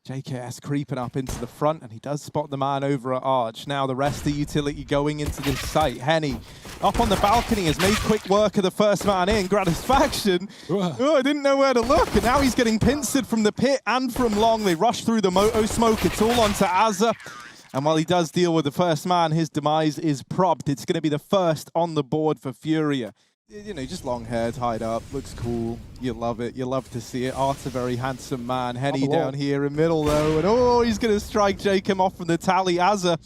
JKS creeping up into the front, and he does spot the man over at Arch. Now the rest of the utility going into this site. Henny up on the balcony has made quick work of the first man in. Gratisfaction. Oh, I didn't know where to look, and now he's getting pincered from the pit and from long. They rush through the moto smoke. It's all onto Azza. And while he does deal with the first man, his demise is probbed. It's going to be the first on the board for FURIA. You know, just long hair tied up, looks cool. You love it. You love to see it. Art's a very handsome man. Henny down here in middle though, and oh, he's going to strike Jacob off from the tally. Azza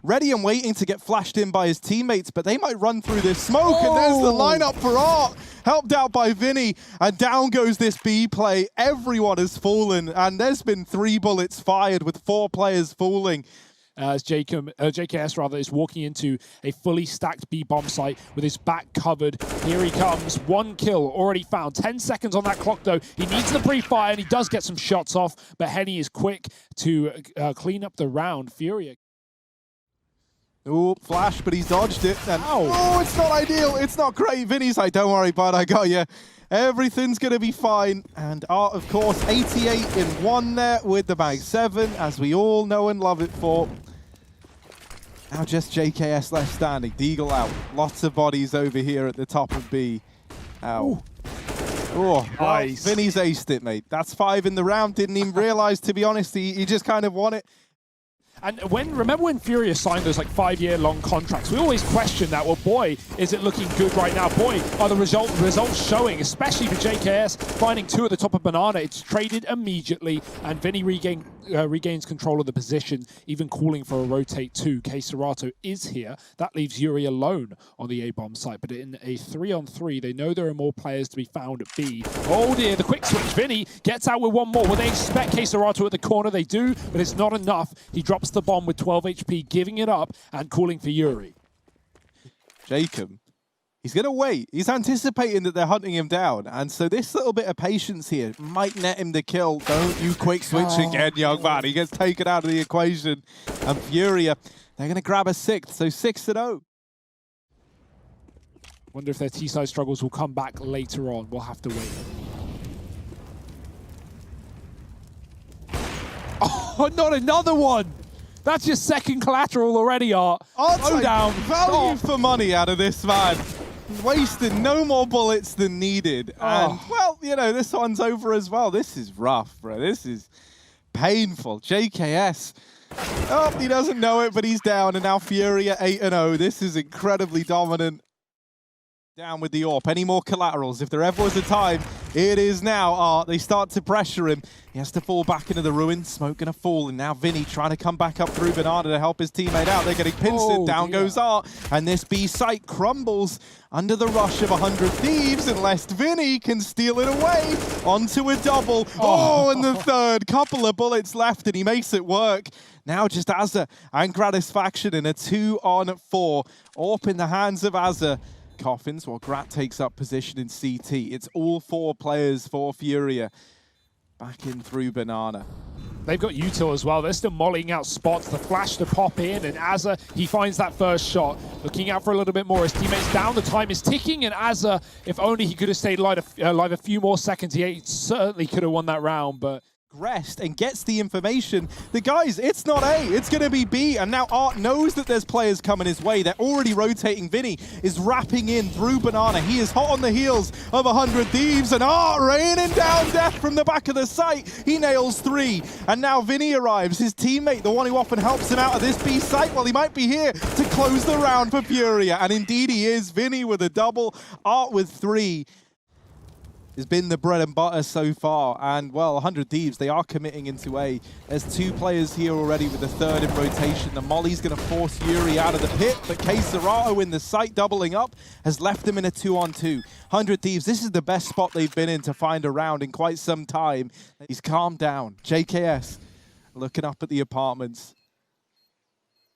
ready and waiting to get flashed in by his teammates, but they might run through this smoke, and there's the lineup for Art, helped out by Vinny, and down goes this B play. Everyone has fallen, and there's been 3 bullets fired with 4 players falling. As JKS rather is walking into a fully stacked B bomb site with his back covered. Here he comes, 1 kill already found. 10 seconds on that clock though. He needs the pre-fire and he does get some shots off, but Henny is quick to clean up the round. FURIA. Oh, flash, but he's dodged it. And oh, it's not ideal. It's not great. Vinny's like, don't worry, bud, I got you. Everything's going to be fine. And Art, of course, 88 in 1 there with the mag 7, as we all know and love it for. Now just JKS left standing. Deagle out. Lots of bodies over here at the top of B. Ow. Oh, nice. Vinny's aced it, mate. That's 5 in the round. Didn't even realize, to be honest, he just kind of won it. And remember when FURIA signed those like 5-year-long contracts? We always question that. Well, boy, is it looking good right now? Boy, are the results showing, especially for JKS, finding 2 at the top of Banana. It's traded immediately, and Vinny regains control of the position, even calling for a rotate 2. Serato is here. That leaves Yuri alone on the A-bomb site, but in a 3-on-3, they know there are more players to be found at B. Oh dear, the quick switch. Vinny gets out with 1 more. Will they expect Serato at the corner? They do, but it's not enough. He drops the bomb with 12 HP, giving it up and calling for Yuri. Jacob, he's going to wait. He's anticipating that they're hunting him down. And so this little bit of patience here might net him the kill. Don't you quick switch again, young man. He gets taken out of the equation. And FURIA, they're going to grab a 6th. So 6-0. Wonder if their T-side struggles will come back later on. We'll have to wait. Oh, not another one! That's your 2nd collateral already, Art. Art's down. Value for money out of this man. Wasted no more bullets than needed. And, well, you know, this one's over as well. This is rough, bro. This is painful. JKS. Oh, he doesn't know it, but he's down. And now FURIA 8-0. This is incredibly dominant. Down with the AWP. Any more collaterals? If there ever was a time, it is now. Art, they start to pressure him. He has to fall back into the ruin. Smoke gonna fall, and now Vinny trying to come back up through Banana to help his teammate out. They're getting pincered. Down goes Art, and this B site crumbles under the rush of 100 Thieves, unless Vinny can steal it away onto a double. Oh, and the 3rd. Couple of bullets left, and he makes it work. Now just Azza and Gratisfaction in a 2-on-4. AWP in the hands of Azza. Coffins while Grat takes up position in CT. It's all 4 players for FURIA. Back in through Banana. They've got util as well. They're still mollying out spots. The flash to pop in, and Azza, he finds that first shot. Looking out for a little bit more. His teammates down. The time is ticking, and Azza, if only he could have stayed alive a few more seconds, he certainly could have won that round, but Rest and gets the information. The guys, it's not A, it's going to be B. And now Art knows that there's players coming his way. They're already rotating. Vinny is wrapping in through Banana. He is hot on the heels of 100 Thieves. And Art raining down death from the back of the site. He nails 3. And now Vinny arrives, his teammate, the one who often helps him out of this B site. Well, he might be here to close the round for FURIA. And indeed he is. Vinny with a double, Art with 3. Has been the bread and butter so far, and well, 100 Thieves, they are committing into A. There's 2 players here already with the 3rd in rotation. The Molly's going to force Yuri out of the pit, but Serato in the site doubling up has left him in a 2-on-2. 100 Thieves, this is the best spot they've been in to find a round in quite some time. He's calmed down. JKS looking up at the apartments.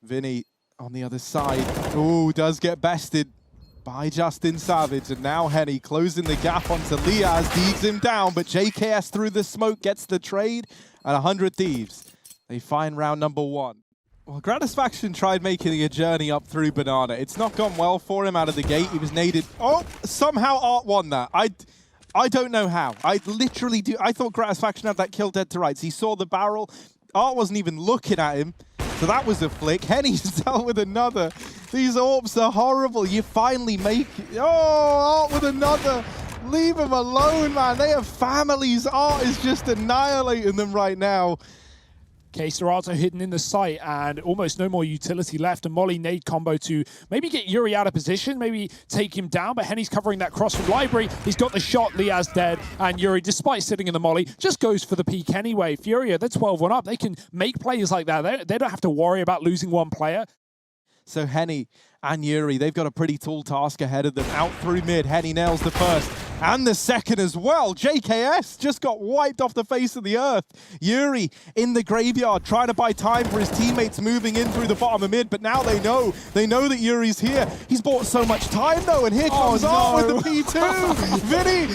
Vinny on the other side. Ooh, does get bested by Justin Savage, and now Henny closing the gap onto Liaz, deeds him down, but JKS through the smoke gets the trade, and 100 Thieves, they find round number 1. Well, Gratisfaction tried making a journey up through Banana. It's not gone well for him out of the gate. He was naded. Oh, somehow Art won that. I don't know how. I literally do. I thought Gratisfaction had that kill dead to rights. He saw the barrel, Art wasn't even looking at him. So that was a flick. Henny's dealt with another. These AWPs are horrible. You finally make it. Oh, Art with another. Leave them alone, man. They have families. Art is just annihilating them right now. Serato hidden in the site and almost no more utility left. A Molly nade combo to maybe get Yuri out of position, maybe take him down, but Henny's covering that cross from Library. He's got the shot, Liaz dead, and Yuri, despite sitting in the Molly, just goes for the peak anyway. FURIA, they're 12-1 up. They can make plays like that. They don't have to worry about losing one player. So Henny and Yuri, they've got a pretty tall task ahead of them. Out through mid, Henny nails the first and the second as well. JKS just got wiped off the face of the earth. Yuri in the graveyard, trying to buy time for his teammates moving in through the bottom of mid, but now they know that Yuri's here. He's bought so much time though, and here comes Art with the P2. Vinny,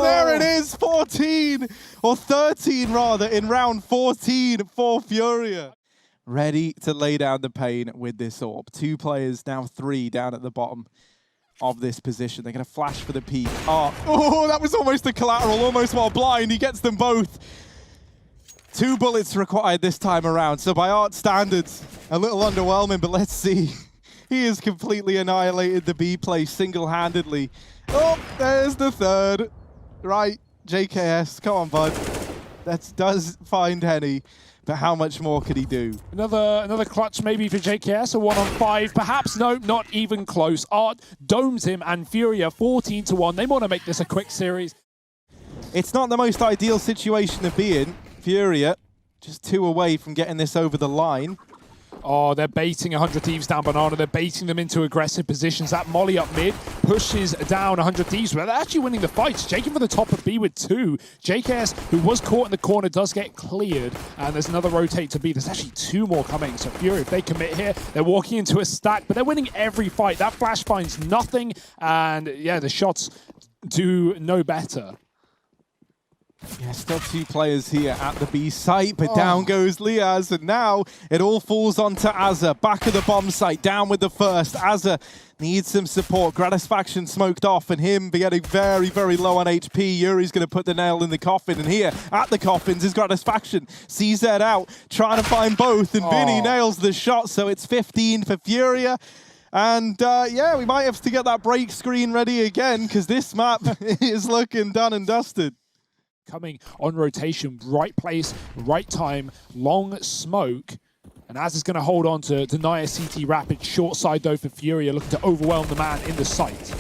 there it is, 14, or 13 rather, in round 14 for FURIA. Ready to lay down the pain with this AWP. 2 players, now 3 down at the bottom of this position. They're going to flash for the peak. Oh, that was almost a collateral, almost while blind. He gets them both. 2 bullets required this time around. So by Art standards, a little underwhelming, but let's see. He has completely annihilated the B play single-handedly. Oh, there's the third. Right, JKS, come on, bud. That does find Henny. But how much more could he do? Another clutch maybe for JKS, a 1-on-5. Perhaps no, not even close. Art domes him and FURIA 14-1. They want to make this a quick series. It's not the most ideal situation to be in. FURIA just 2 away from getting this over the line. Oh, they're baiting 100 Thieves down Banana. They're baiting them into aggressive positions. That Molly up mid pushes down 100 Thieves. But they're actually winning the fight. Jaking for the top of B with 2. JKS, who was caught in the corner, does get cleared. And there's another rotate to B. There's actually 2 more coming. So FURIA, if they commit here, they're walking into a stack. But they're winning every fight. That flash finds nothing. And yeah, the shots do no better. Yeah, still 2 players here at the B site, but down goes Liaz, and now it all falls onto Azza. Back of the bomb site, down with the first. Azza needs some support. Gratisfaction smoked off, and him getting very, very low on HP. Yuri's going to put the nail in the coffin, and here at the coffins is Gratisfaction. CZ out, trying to find both, and Vinny nails the shot, so it's 15 for FURIA. And yeah, we might have to get that break screen ready again, because this map is looking done and dusted. Coming on rotation, right place, right time, long smoke. And Az is going to hold on to deny a CT rapid. Short side though for FURIA, looking to overwhelm the man in the site.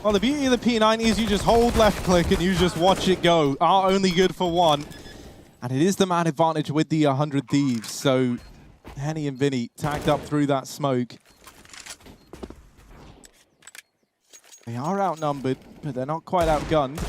Well, the beauty of the P90 is you just hold left click and you just watch it go. Are only good for 1. And it is the man advantage with the 100 Thieves. So Henny and Vinny tagged up through that smoke. They are outnumbered, but they're not quite outgunned.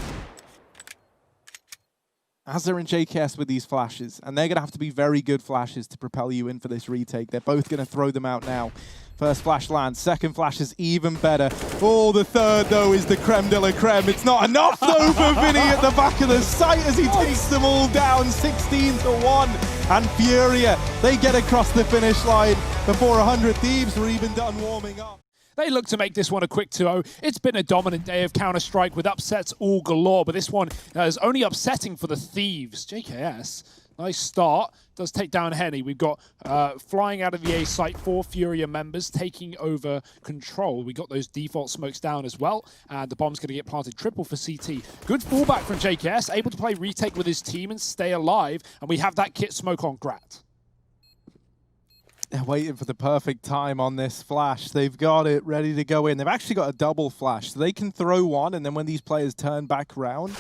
Azza and JKS with these flashes, and they're going to have to be very good flashes to propel you in for this retake. They're both going to throw them out now. First flash lands, second flash is even better. Oh, the third, though, is the creme de la creme. It's not enough, though, for Vinny at the back of the site as he takes them all down, 16-1. And FURIA, they get across the finish line before 100 Thieves were even done warming up. They look to make this one a quick 2-0. It's been a dominant day of Counter-Strike with upsets all galore, but this one is only upsetting for the Thieves. JKS, nice start, does take down Henny. We've got flying out of the A site, 4 FURIA members taking over control. We got those default smokes down as well, and the bomb's going to get planted triple for CT. Good fallback from JKS, able to play retake with his team and stay alive, and we have that kit smoke on Grat. They're waiting for the perfect time on this flash. They've got it ready to go in. They've actually got a double flash, so they can throw one, and then when these players turn back around,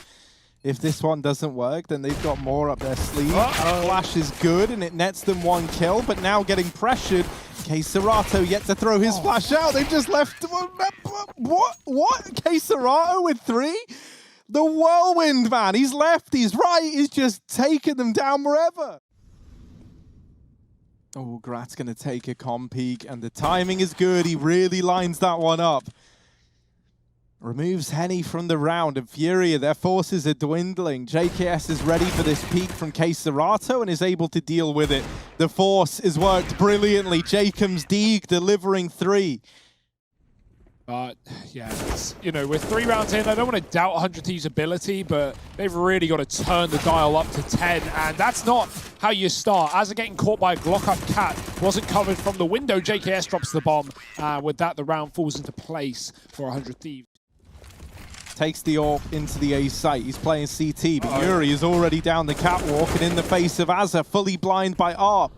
if this one doesn't work, then they've got more up their sleeve. Flash is good, and it nets them 1 kill, but now getting pressured. Serato yet to throw his flash out. They've just left... What? Serato with 3? The whirlwind, man. He's left, he's right, he's just taking them down wherever. Oh, Grat's going to take a com peek, and the timing is good. He really lines that one up. Removes Henny from the round, and FURIA, their forces are dwindling. JKS is ready for this peek from Serato and is able to deal with it. The force is worked brilliantly. Jacobs Deeg delivering 3. Yeah, you know, we're 3 rounds in. I don't want to doubt 100 Thieves' ability, but they've really got to turn the dial up to 10, and that's not how you start. As they're getting caught by a Glock-up cat, wasn't covered from the window. JKS drops the bomb. With that, the round falls into place for 100 Thieves. Takes the AWP into the A site. He's playing CT, but Yuri is already down the catwalk and in the face of Azza, fully blind by ARP.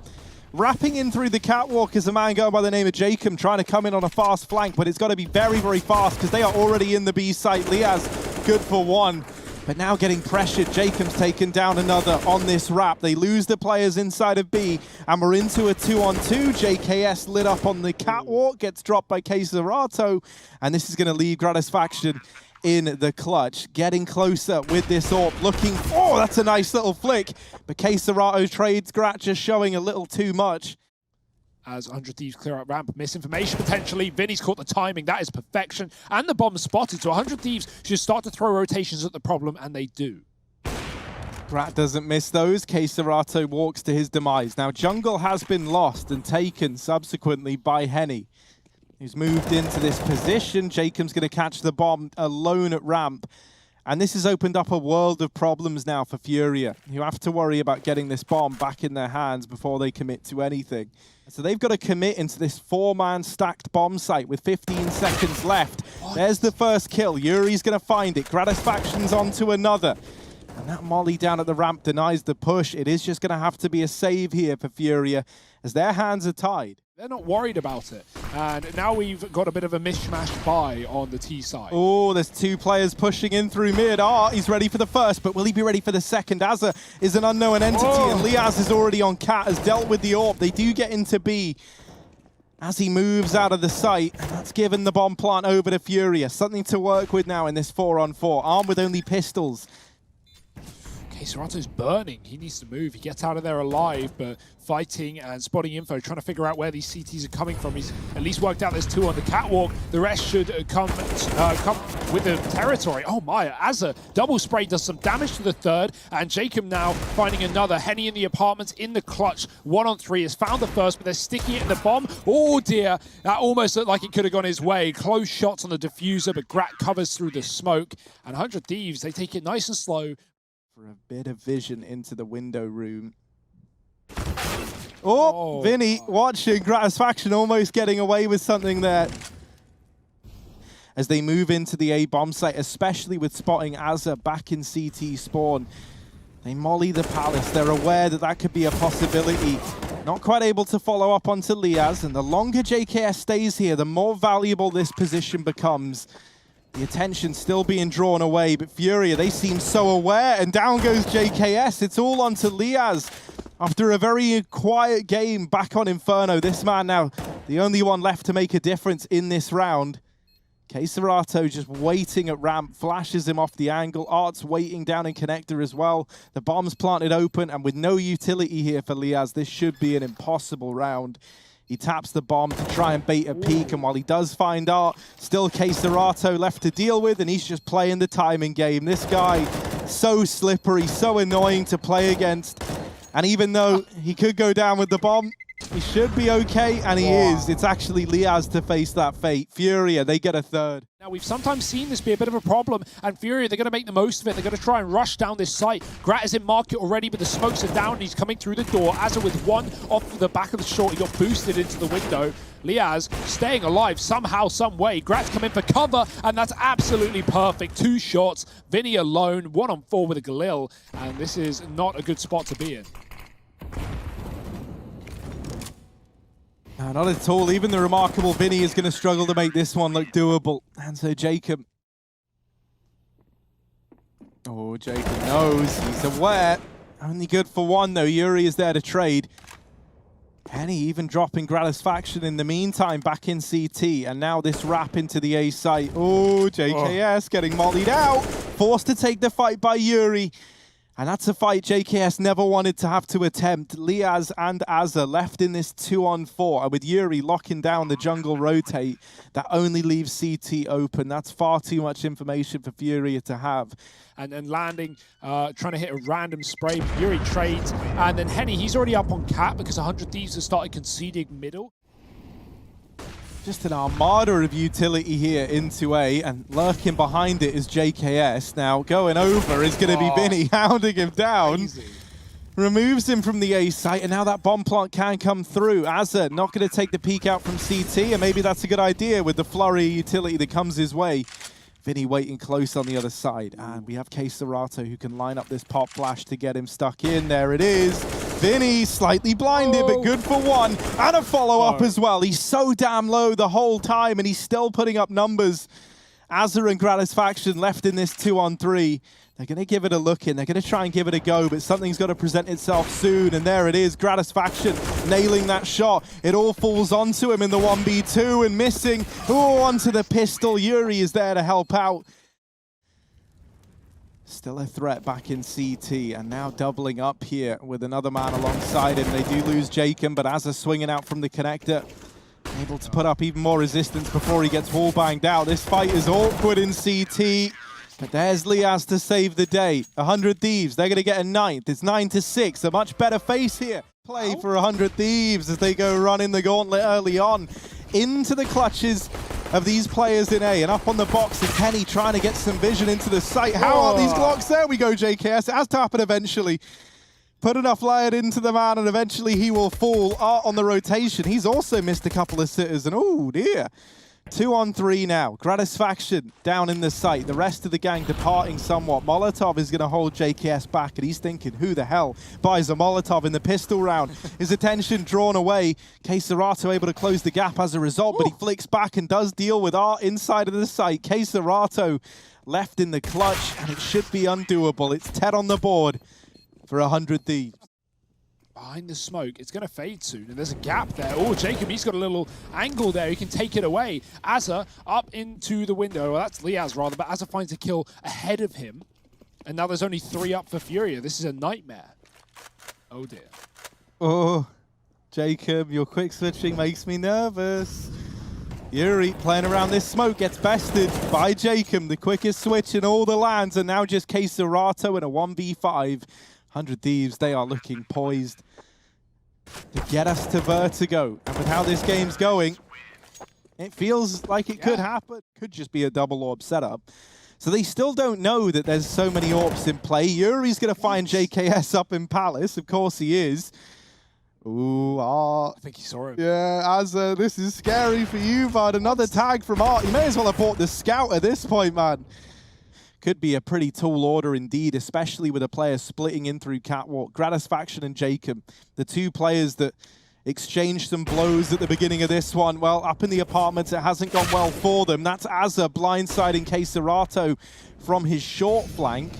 Wrapping in through the catwalk is a man going by the name of Jacob, trying to come in on a fast flank, but it's got to be very, very fast because they are already in the B site. Liaz, good for one, but now getting pressured. Jacob's taken down another on this wrap. They lose the players inside of B, and we're into a 2-on-2. JKS lit up on the catwalk, gets dropped by Keserato, and this is going to leave Gratisfaction in the clutch. Getting closer with this AWP, looking, oh, that's a nice little flick, but Keserato trades Grat, just showing a little too much. As 100 Thieves clear out ramp, misinformation potentially. Vinny's caught the timing, that is perfection, and the bomb spotted, so 100 Thieves should start to throw rotations at the problem, and they do. Grat doesn't miss those. Keserato walks to his demise. Now, jungle has been lost and taken subsequently by Henny, who's moved into this position. Jacob's going to catch the bomb alone at ramp. And this has opened up a world of problems now for FURIA, who have to worry about getting this bomb back in their hands before they commit to anything. So they've got to commit into this 4-man stacked bomb site with 15 seconds left. What? There's the first kill. Yuri's going to find it. Gratisfaction's onto another. And that molly down at the ramp denies the push. It is just going to have to be a save here for FURIA, as their hands are tied. They're not worried about it. And now we've got a bit of a mishmash buy on the T side. Oh, there's 2 players pushing in through mid. He's ready for the first, but will he be ready for the second? Azza is an unknown entity, and Liaz is already on cat, has dealt with the AWP. They do get into B as he moves out of the site, and that's given the bomb plant over to FURIA. Something to work with now in this 4-on-4, armed with only pistols. Serato's burning. He needs to move. He gets out of there alive, but fighting and spotting info, trying to figure out where these CTs are coming from. He's at least worked out there's 2 on the catwalk. The rest should come with the territory. Oh my, Azza double spray does some damage to the third, and Jacob now finding another. Henny in the apartments in the clutch. 1-on-3 has found the first, but they're sticking it in the bomb. Oh dear, that almost looked like it could have gone his way. Close shots on the diffuser, but Grat covers through the smoke. And 100 Thieves, they take it nice and slow for a bit of vision into the window room. Oh, Vinny watching Gratisfaction almost getting away with something there. As they move into the A bomb site, especially with spotting Azza back in CT spawn. They molly the palace. They're aware that that could be a possibility. Not quite able to follow up onto Liaz, and the longer JKS stays here, the more valuable this position becomes. The attention still being drawn away, but FURIA, they seem so aware, and down goes JKS. It's all onto Liaz. After a very quiet game back on Inferno, this man now the only one left to make a difference in this round. Keserato just waiting at ramp, flashes him off the angle. Art's waiting down in connector as well. The bomb's planted open, and with no utility here for Liaz, this should be an impossible round. He taps the bomb to try and bait a peek, and while he does find Art, still Keserato left to deal with, and he's just playing the timing game. This guy, so slippery, so annoying to play against. And even though he could go down with the bomb, he should be okay, and he is. It's actually Liaz to face that fate. FURIA, they get a third. Now, we've sometimes seen this be a bit of a problem, and FURIA, they're going to make the most of it. They're going to try and rush down this site. Grat is in market already, but the smokes are down, and he's coming through the door. Azza with 1 off the back of the short. He got boosted into the window. Liaz staying alive somehow, some way. Grat's come in for cover, and that's absolutely perfect. 2 shots. Vinny alone, 1-on-4 with a Galil, and this is not a good spot to be in. No, not at all. Even the remarkable Vinny is going to struggle to make this one look doable. And so Jacob. Oh, Jacob knows. He's aware. Only good for 1, though. Yuri is there to trade. Henny even dropping Gratisfaction in the meantime back in CT. And now this wrap into the A site. Oh, JKS getting mollied out. Forced to take the fight by Yuri. And that's a fight JKS never wanted to have to attempt. Liaz and Azza left in this 2-on-4. And with Yuri locking down the jungle rotate, that only leaves CT open. That's far too much information for FURIA to have. And then landing, trying to hit a random spray. Yuri trades. And then Henny, he's already up on cat because 100 Thieves have started conceding middle. Just an armada of utility here into A, and lurking behind it is JKS. Now going over is going to be Vinny, hounding him down. Easy. Removes him from the A site, and now that bomb plant can come through. Azza not going to take the peek out from CT, and maybe that's a good idea with the flurry utility that comes his way. Vinny waiting close on the other side, and we have Serato who can line up this pop flash to get him stuck in. There it is. Vinny slightly blinded, but good for one, and a follow-up as well. He's so damn low the whole time, and he's still putting up numbers. Azza and Gratisfaction left in this 2-on-3. They're going to give it a look in. They're going to try and give it a go, but something's got to present itself soon. And there it is, Gratisfaction nailing that shot. It all falls onto him in the 1v2 and missing. Oh, onto the pistol. Yuri is there to help out. Still a threat back in CT, and now doubling up here with another man alongside him. They do lose Jacob, but Azza swinging out from the connector. Able to put up even more resistance before he gets wall-banged out. This fight is awkward in CT. But there's Liaz to save the day. 100 Thieves, they're going to get a 9th. It's 9-6, a much better face here. Play for 100 Thieves as they go running the gauntlet early on. Into the clutches of these players in A, and up on the box is Kenny trying to get some vision into the site. How are these Glocks? There we go, JKS. It has to happen eventually. Put enough layered into the man, and eventually he will fall. Art on the rotation. He's also missed a couple of sitters, and oh dear. 2-on-3 now. Gratisfaction down in the site. The rest of the gang departing somewhat. Molotov is going to hold JKS back, and he's thinking, who the hell buys a Molotov in the pistol round? His attention drawn away. Serato able to close the gap as a result, but he flicks back and does deal with Art inside of the site. Serato left in the clutch, and it should be undoable. It's 10 on the board for 100 Thieves. Behind the smoke, it's going to fade soon, and there's a gap there. Oh, Jacob, he's got a little angle there. He can take it away. Azza up into the window. Well, that's Liaz, rather, but Azza finds a kill ahead of him. And now there's only 3 up for FURIA. This is a nightmare. Oh, dear. Oh, Jacob, your quick switching makes me nervous. Yuri playing around this smoke gets bested by Jacob. The quickest switch in all the lands, and now just Serato in a 1v5. 100 Thieves, they are looking poised to get us to vertigo. And with how this game's going, it feels like it could happen. Could just be a double orb setup. So they still don't know that there's so many orbs in play. Yuri's going to find JKS up in Palace. Of course he is. Ooh, Art. I think he saw him. Yeah, Azza, this is scary for you, bud. Another tag from Art. You may as well have bought the scout at this point, man. Could be a pretty tall order indeed, especially with a player splitting in through Catwalk. Gratisfaction and Jacob, the 2 players that exchanged some blows at the beginning of this one. Well, up in the apartments, it hasn't gone well for them. That's Azza blindsiding Serato from his short flank.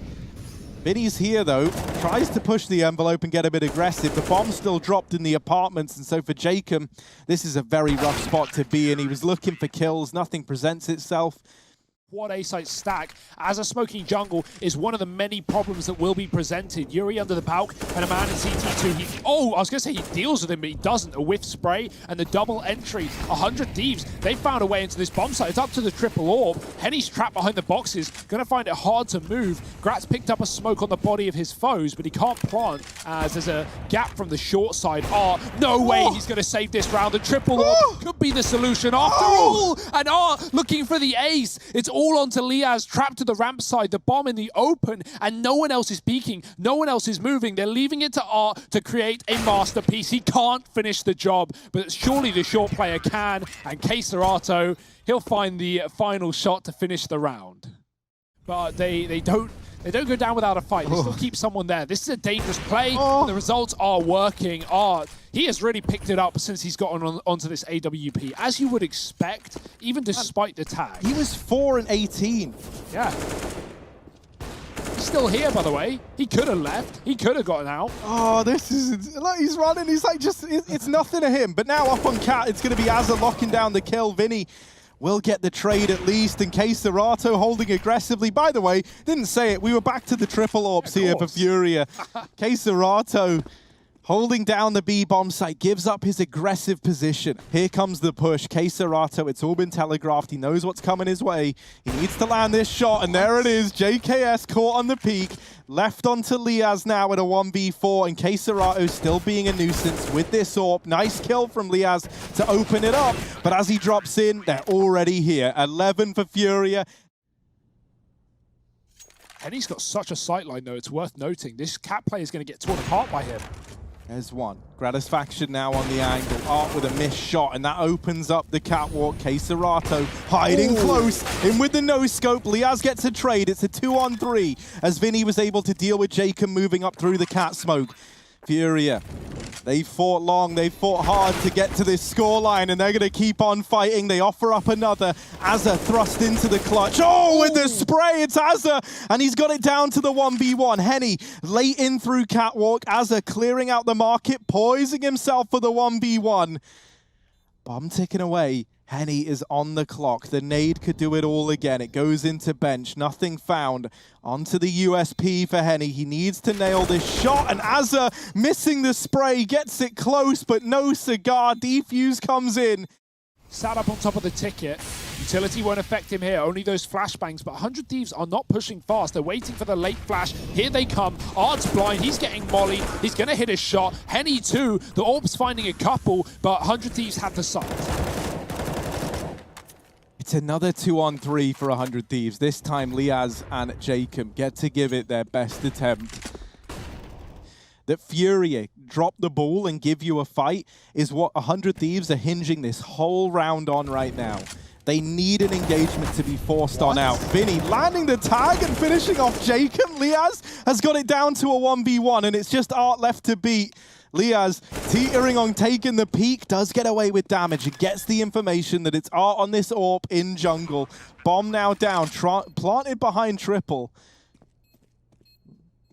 Vinny's here, though, tries to push the envelope and get a bit aggressive. The bomb's still dropped in the apartments, and so for Jacob, this is a very rough spot to be in. He was looking for kills. Nothing presents itself. What A-site stack as a smoking jungle is one of the many problems that will be presented. Yuri under the Pauk and a man in CT2. I was going to say he deals with him, but he doesn't. A whiff spray and the double entry. 100 Thieves, they found a way into this bomb site. It's up to the triple orb. Henny's trapped behind the boxes, going to find it hard to move. Gratz picked up a smoke on the body of his foes, but he can't plant as there's a gap from the short side. No way he's going to save this round. The triple orb could be the solution after all. And looking for the ace. It's all onto Liaz, trapped to the ramp side, the bomb in the open, and no one else is peeking, no one else is moving. They're leaving it to Art to create a masterpiece. He can't finish the job, but surely the short player can, and Serato, he'll find the final shot to finish the round. But they don't go down without a fight. They still keep someone there. This is a dangerous play. The results are working. He has really picked it up since he's gotten onto this AWP, as you would expect, even despite the tag. He was 4 and 18. Yeah. He's still here, by the way. He could have left. He could have gotten out. This is... Look, he's running. He's like, it's nothing to him. But now up on Cat, it's going to be Azza locking down the kill. Vinny will get the trade at least, in case Serato holding aggressively. By the way, didn't say it. We were back to the triple orbs here for FURIA. Serato holding down the B bomb site, gives up his aggressive position. Here comes the push. Serato, it's all been telegraphed. He knows what's coming his way. He needs to land this shot, and there it is. JKS caught on the peak. Left onto Liaz now in a 1v4, and Keserato still being a nuisance with this AWP. Nice kill from Liaz to open it up, but as he drops in, they're already here. 11 for FURIA. And he's got such a sightline, though, it's worth noting. This cat player is going to get torn apart by him. There's one. Gratisfaction now on the angle. Art with a missed shot, and that opens up the catwalk. Keserato hiding close. In with the no-scope. Liaz gets a trade. It's a 2-on-3 as Vinny was able to deal with Jacob moving up through the cat smoke. FURIA, they fought long, they fought hard to get to this scoreline, and they're going to keep on fighting. They offer up another. Azza thrust into the clutch. Oh, with the spray, it's Azza, and he's got it down to the 1v1. Henny late in through catwalk. Azza clearing out the market, poising himself for the 1v1. Bomb ticking away. Henny is on the clock. The nade could do it all again. It goes into bench. Nothing found. Onto the USP for Henny. He needs to nail this shot. And Azza missing the spray. Gets it close, but no cigar. Defuse comes in. Sat up on top of the ticket. Utility won't affect him here. Only those flashbangs. But 100 Thieves are not pushing fast. They're waiting for the late flash. Here they come. Art's blind. He's getting molly. He's going to hit a shot. Henny too. The AWP's finding a couple, but 100 Thieves have the site. It's another 2-on-3 for 100 Thieves. This time, Liaz and Jacob get to give it their best attempt. That FURIA drop the ball and give you a fight is what 100 Thieves are hinging this whole round on right now. They need an engagement to be forced on out. Vinny landing the tag and finishing off Jacob. Liaz has got it down to a 1v1, and it's just Art left to beat. Liaz teetering on taking the peak, does get away with damage. It gets the information that it's Art on this AWP in jungle. Bomb now down, planted behind triple.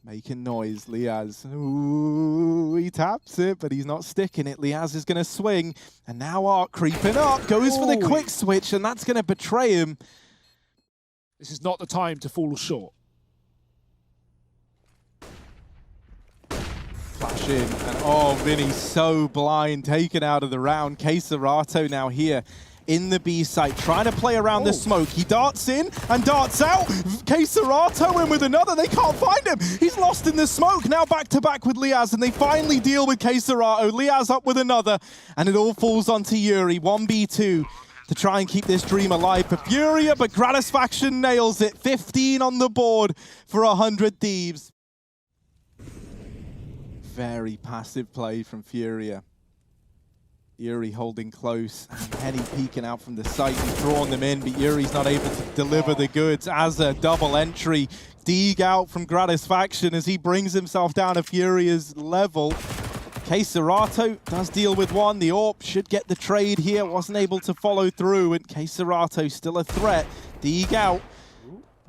Making noise, Liaz. Ooh, he taps it, but he's not sticking it. Liaz is going to swing, and now Art creeping up, goes for the quick switch, and that's going to betray him. This is not the time to fall short. Flash in, and oh, Vinny's so blind, taken out of the round. Keserato now here in the B site, trying to play around the smoke. He darts in and darts out. Keserato in with another. They can't find him. He's lost in the smoke. Now back to back with Liaz, and they finally deal with Keserato. Liaz up with another, and it all falls onto Yuri. 1v2 to try and keep this dream alive for FURIA, but Gratisfaction nails it. 15 on the board for 100 Thieves. Very passive play from FURIA. Yuri holding close, and Henny peeking out from the site. He's drawn them in, but Yuri's not able to deliver the goods. Azza, double entry. Deeg out from Gratisfaction as he brings himself down to FURIA's level. Keserato does deal with one. The AWP should get the trade here. Wasn't able to follow through, and Keserato still a threat. Deeg out.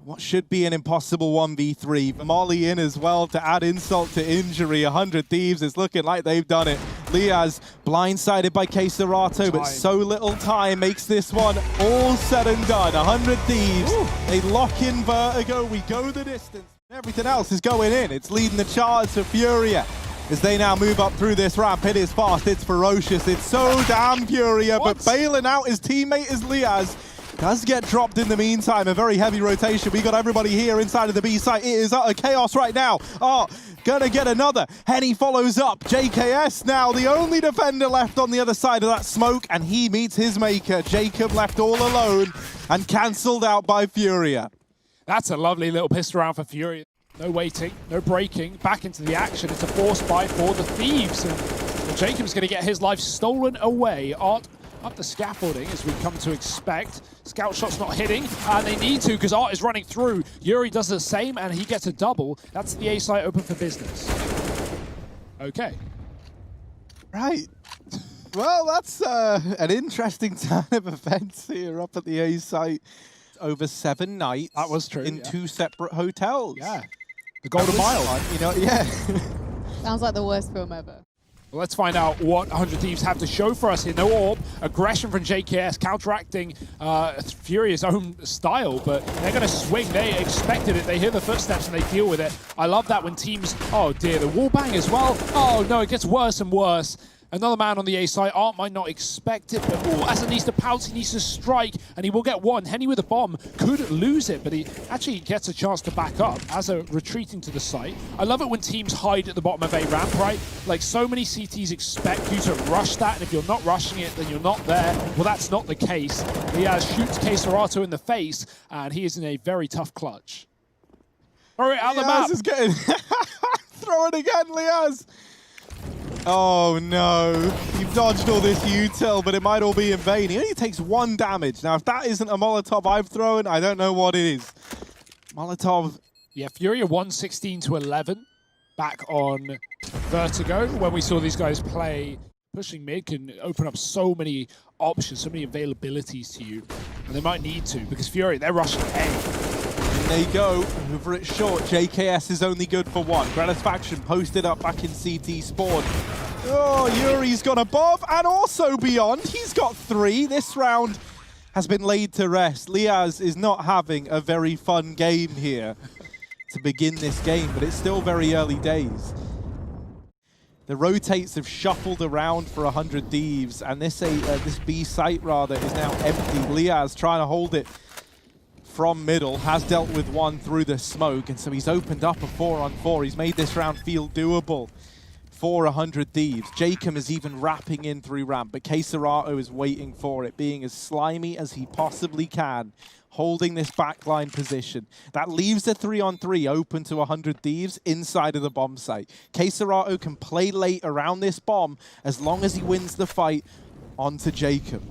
What should be an impossible 1v3. Molly in as well to add insult to injury. 100 Thieves is looking like they've done it. Liaz blindsided by Keserato, but so little time makes this one all said and done. 100 Thieves, they lock in Vertigo. We go the distance. Everything else is going in. It's leading the charge for FURIA as they now move up through this ramp. It is fast, it's ferocious, it's so damn FURIA, but bailing out his teammate is Liaz. Does get dropped in the meantime. A very heavy rotation. We got everybody here inside of the B site. It is utter chaos right now. Oh, gonna get another. Henny follows up. JKS now the only defender left on the other side of that smoke, and he meets his maker. Jacob left all alone and cancelled out by FURIA. That's a lovely little pistol round for FURIA. No waiting, no breaking. Back into the action. It's a force buy for the Thieves. And Jacob's going to get his life stolen away. Art up the scaffolding, as we come to expect. Scout shot's not hitting, and they need to because Art is running through. Yuri does the same, and he gets a double. That's the A site open for business. Okay. Right. Well, that's an interesting turn of events here up at the A site. Over 7 nights. That was true. In 2 separate hotels. Yeah. The Golden Mile. Fun, you know, yeah. Sounds like the worst film ever. Well, let's find out what 100 Thieves have to show for us here. No AWP, aggression from JKS, counteracting FURIA's own style, but they're going to swing. They expected it. They hear the footsteps and they deal with it. I love that when teams, oh dear, the wall bang as well. Oh no, it gets worse and worse. Another man on the A side. Art might not expect it, but Asa needs to pounce, he needs to strike, and he will get one. Henny with a bomb could lose it, but he actually gets a chance to back up. Asa retreating to the site. I love it when teams hide at the bottom of A ramp, right? Like, so many CTs expect you to rush that, and if you're not rushing it, then you're not there. Well, that's not the case. Liaz shoots Keserato in the face, and he is in a very tough clutch. All right, out the map. Liaz is getting... Throw it again, Liaz! Oh no, you've dodged all this util, but it might all be in vain. He only takes 1 damage. Now, if that isn't a Molotov I've thrown, I don't know what it is. Molotov. Yeah, FURIA 116 to 11 back on Vertigo. When we saw these guys play, pushing mid can open up so many options, so many availabilities to you. And they might need to, because FURIA, they're rushing A. There you go, over it short. JKS is only good for 1. Gratisfaction posted up back in CT spawn. Oh, Yuri's got above and also beyond. He's got 3. This round has been laid to rest. Liaz is not having a very fun game here to begin this game, but it's still very early days. The rotates have shuffled around for 100 Thieves, and this B site rather is now empty. Liaz trying to hold it from middle, has dealt with 1 through the smoke, and so he's opened up a 4-on-4. He's made this round feel doable for 100 Thieves. Jacob is even wrapping in through ramp, but Keserato is waiting for it, being as slimy as he possibly can, holding this backline position. That leaves a 3-on-3 open to 100 Thieves inside of the bomb site. Keserato can play late around this bomb as long as he wins the fight onto Jacob.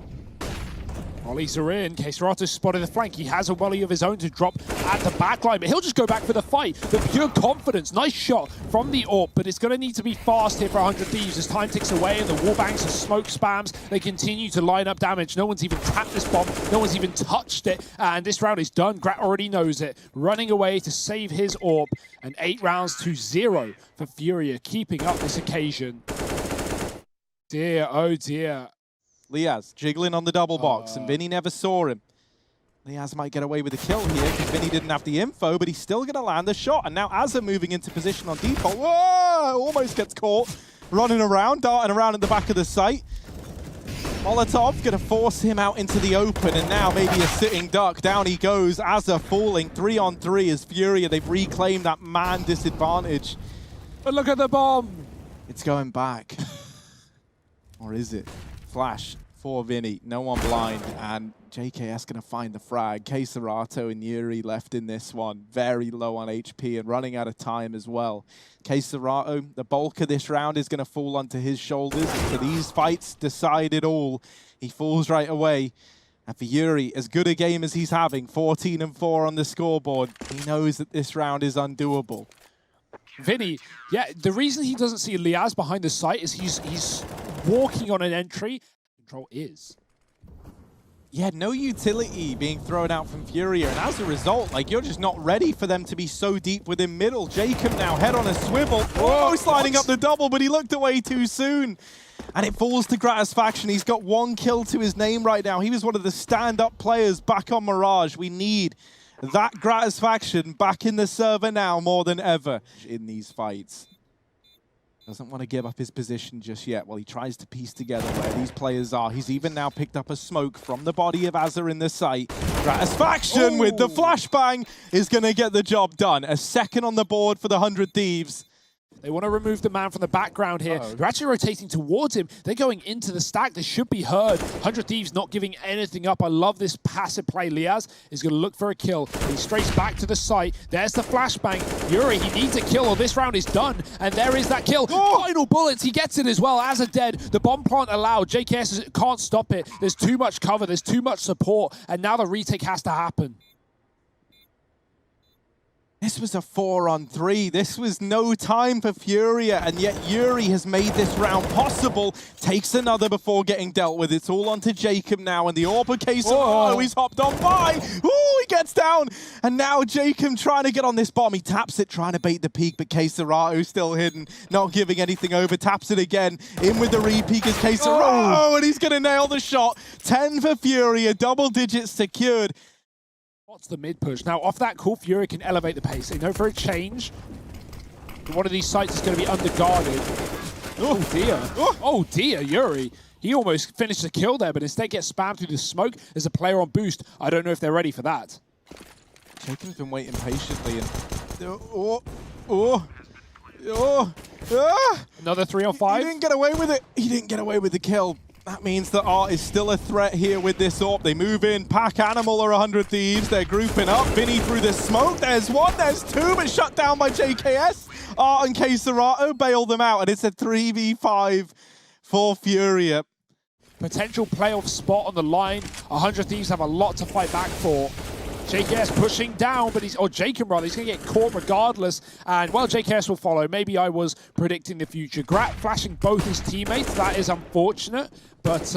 Volleys are in. Keserato spotted the flank. He has a volley of his own to drop at the backline, but he'll just go back for the fight. The pure confidence. Nice shot from the AWP, but it's going to need to be fast here for 100 Thieves as time ticks away and the wallbangs and smoke spams. They continue to line up damage. No one's even tapped this bomb. No one's even touched it. And this round is done. Grat already knows it. Running away to save his AWP. And 8 rounds to 0 for FURIA, keeping up this occasion. Dear, oh dear. Liaz jiggling on the double box, and Vinny never saw him. Liaz might get away with a kill here because Vinny didn't have the info, but he's still going to land the shot. And now Azza moving into position on default. Whoa! Almost gets caught. Running around, darting around at the back of the site. Molotov going to force him out into the open, and now maybe a sitting duck. Down he goes. Azza falling 3-on-3 as FURIA. They've reclaimed that man disadvantage. But look at the bomb. It's going back. Or is it? Flash for Vinny, no one blind, and JKS going to find the frag. Keserato and Yuri left in this one, very low on HP and running out of time as well. Keserato, the bulk of this round is going to fall onto his shoulders, so these fights decide it all. He falls right away. And for Yuri, as good a game as he's having, 14-4 on the scoreboard, he knows that this round is undoable. Vinny, yeah, the reason he doesn't see Liaz behind the site is he's walking on an entry. Control is. Yeah, no utility being thrown out from FURIA, and as a result, like, you're just not ready for them to be so deep within middle. Jacob now head on a swivel, almost lining up the double, but he looked away too soon. And it falls to Gratisfaction. He's got 1 kill to his name right now. He was one of the stand-up players back on Mirage. We need that Gratisfaction back in the server now more than ever in these fights. Doesn't want to give up his position just yet while he tries to piece together where these players are. He's even now picked up a smoke from the body of Azza in the site. Gratisfaction with the flashbang is going to get the job done. A second on the board for the 100 Thieves. They want to remove the man from the background here. They're actually rotating towards him. They're going into the stack. They should be heard. 100 Thieves not giving anything up. I love this passive play. Liaz is going to look for a kill. He strays back to the site. There's the flashbang. Yuri, he needs a kill or this round is done. And there is that kill. Final bullets. He gets it as well. Azza dead. The bomb plant allowed. JKS can't stop it. There's too much cover. There's too much support. And now the retake has to happen. This was a 4-on-3. This was no time for FURIA, and yet Yuri has made this round possible. Takes another before getting dealt with. It's all onto Jacob now, and the Orba case. Oh, he's hopped on by. Oh, he gets down. And now Jacob trying to get on this bomb. He taps it, trying to bait the peak, but Keserato still hidden, not giving anything over. Taps it again. In with the re-peek is Keserato, and he's going to nail the shot. 10 for FURIA, double digits secured. What's the mid push? Now, off that call, FURIA can elevate the pace. They know for a change, one of these sites is going to be underguarded. Oh dear. Oh dear, Yuri. He almost finished the kill there, but instead gets spammed through the smoke. There's a player on boost. I don't know if they're ready for that. Jacob's been waiting patiently and... Another 3 on 5. He didn't get away with it. He didn't get away with the kill. That means that Art is still a threat here with this AWP. They move in. Pack Animal are 100 Thieves. They're grouping up. Vinny through the smoke. There's one, there's two, but shut down by JKS. Art and Keserato bail them out, and it's a 3v5 for FURIA. Potential playoff spot on the line. 100 Thieves have a lot to fight back for. JKS pushing down, but Jacob rather, he's going to get caught regardless. And, well, JKS will follow. Maybe I was predicting the future. Grat flashing both his teammates. That is unfortunate. But,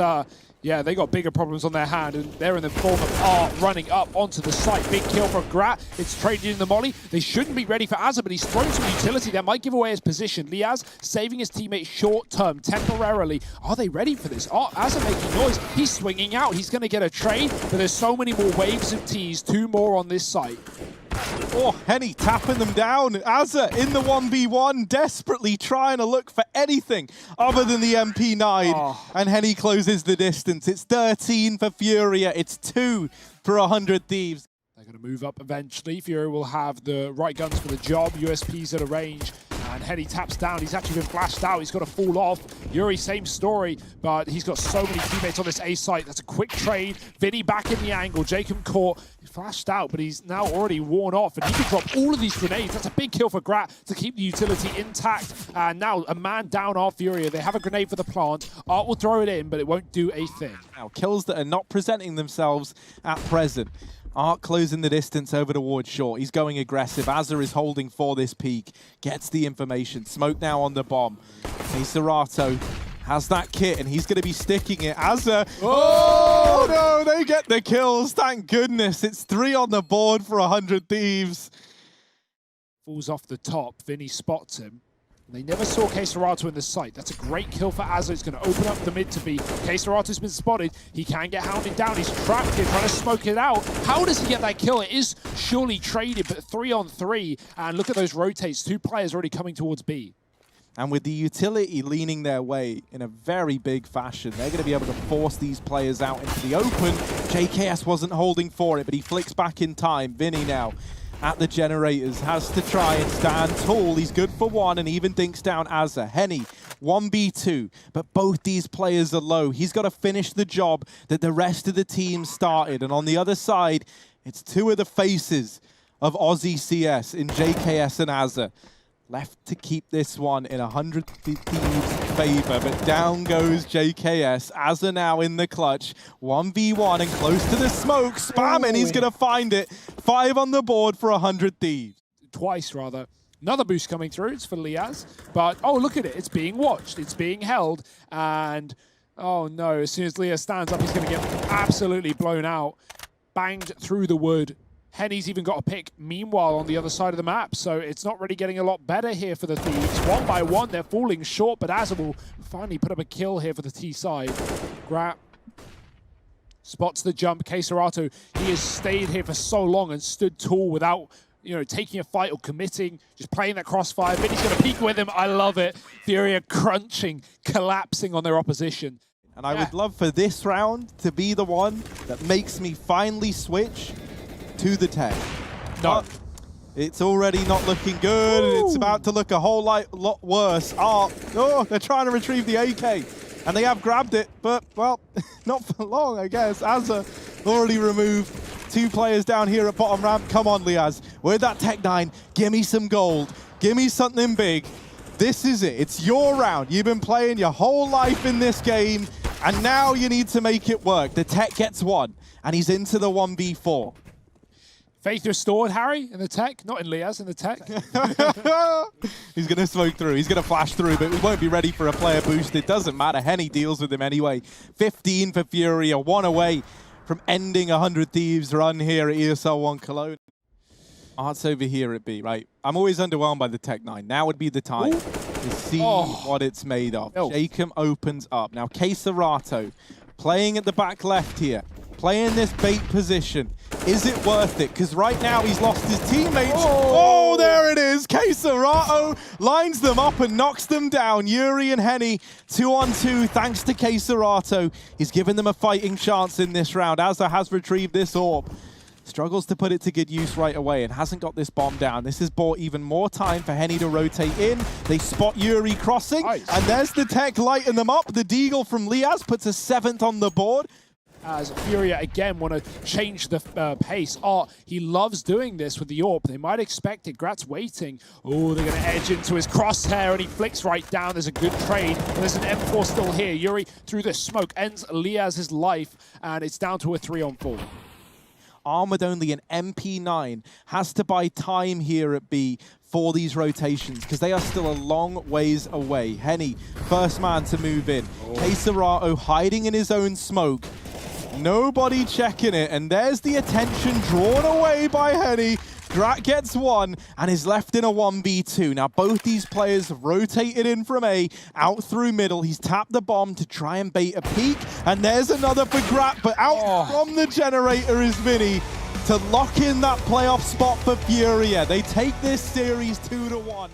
yeah, they got bigger problems on their hand, and they're in the form of Art running up onto the site. Big kill from Grat. It's traded in the molly. They shouldn't be ready for Azza, but he's thrown some utility that might give away his position. Liaz saving his teammate short-term, temporarily. Are they ready for this? Azza making noise. He's swinging out. He's going to get a trade, but there's so many more waves of T's. 2 more on this site. Oh, Henny tapping them down. Azza in the 1v1, desperately trying to look for anything other than the MP9. And Henny closes the distance. It's 13 for FURIA. It's 2 for 100 Thieves. They're going to move up eventually. FURIA will have the right guns for the job. USPs at a range. And Henny taps down. He's actually been flashed out. He's got to fall off. Yuri, same story, but he's got so many teammates on this A site. That's a quick trade. Vinny back in the angle. Jacob caught. He's flashed out, but he's now already worn off, and he can drop all of these grenades. That's a big kill for Grat to keep the utility intact. And now a man down off FURIA. They have a grenade for the plant. Art will throw it in, but it won't do a thing. Now, kills that are not presenting themselves at present. Art closing the distance over towards short. He's going aggressive. Azza is holding for this peak. Gets the information. Smoke now on the bomb. Keserato has that kit, and he's going to be sticking it. Azza. Oh, no, they get the kills. Thank goodness. It's 3 on the board for 100 Thieves. Falls off the top. Vinny spots him. They never saw Keserato in the site. That's a great kill for Azza. It's going to open up the mid to B. Keserato's been spotted. He can get hounded down. He's trapped here, trying to smoke it out. How does he get that kill? It is surely traded, but 3 on 3. And look at those rotates. 2 players already coming towards B. And with the utility leaning their way in a very big fashion, they're going to be able to force these players out into the open. JKS wasn't holding for it, but he flicks back in time. Vinny now at the generators, has to try and stand tall. He's good for 1 and even dinks down Azza. Henny, 1v2, but both these players are low. He's got to finish the job that the rest of the team started. And on the other side, it's 2 of the faces of Aussie CS in JKS and Azza. Left to keep this one in 100 Thieves' favor, but down goes JKS. Azza now in the clutch. 1v1 and close to the smoke. Spamming, he's going to find it. 5 on the board for 100 Thieves. Twice, rather. Another boost coming through. It's for Liaz. But, oh, look at it. It's being watched. It's being held. And, oh, no. As soon as Liaz stands up, he's going to get absolutely blown out. Banged through the wood. Henny's even got a pick, meanwhile, on the other side of the map, so it's not really getting a lot better here for the Thieves. 1 by 1, they're falling short, but Azza will finally put up a kill here for the T side. Grat spots the jump. Keserato, he has stayed here for so long and stood tall without, you know, taking a fight or committing, just playing that crossfire. Vinny's going to peek with him. I love it. FURIA crunching, collapsing on their opposition. And I would love for this round to be the one that makes me finally switch to the tech. No. But it's already not looking good, and it's about to look a whole lot worse. Oh, they're trying to retrieve the AK, and they have grabbed it, but, well, not for long, I guess. Azza already removed 2 players down here at bottom ramp. Come on, Liaz. With that Tech 9, give me some gold. Give me something big. This is it. It's your round. You've been playing your whole life in this game, and now you need to make it work. The Tech gets 1, and he's into the 1v4. Faith restored, Harry, in the tech. Not in Liaz, in the tech. He's going to smoke through. He's going to flash through, but we won't be ready for a player boost. It doesn't matter. Henny deals with him anyway. 15 for FURIA, 1 away from ending 100 Thieves run here at ESL 1 Cologne. Art's over here at B, right? I'm always underwhelmed by the Tech 9. Now would be the time to see what it's made of. Jacob opens up. Now, Keserato playing at the back left here. Playing this bait position. Is it worth it? Because right now he's lost his teammates. Oh, there it is. Serato lines them up and knocks them down. Yuri and Henny 2-on-2 thanks to Serato. He's given them a fighting chance in this round. Azza has retrieved this orb. Struggles to put it to good use right away and hasn't got this bomb down. This has bought even more time for Henny to rotate in. They spot Yuri crossing, nice. And there's the tech lighting them up. The Deagle from Liaz puts a 7th on the board. As FURIA again want to change the pace. He loves doing this with the AWP. They might expect it. Grat's waiting. Oh, they're going to edge into his crosshair, and he flicks right down. There's a good trade. There's an M4 still here. Yuri, through the smoke, ends Liaz's life, and it's down to a 3-on-4. Armored only an MP9 has to buy time here at B for these rotations because they are still a long ways away. Henny, first man to move in. Serato hiding in his own smoke. Nobody checking it, and there's the attention drawn away by Henny. Grat gets one and is left in a 1v2. Now both these players have rotated in from A, out through middle. He's tapped the bomb to try and bait a peek, and there's another for Grat, but out from the generator is Vinny to lock in that playoff spot for FURIA. They take this series 2-1.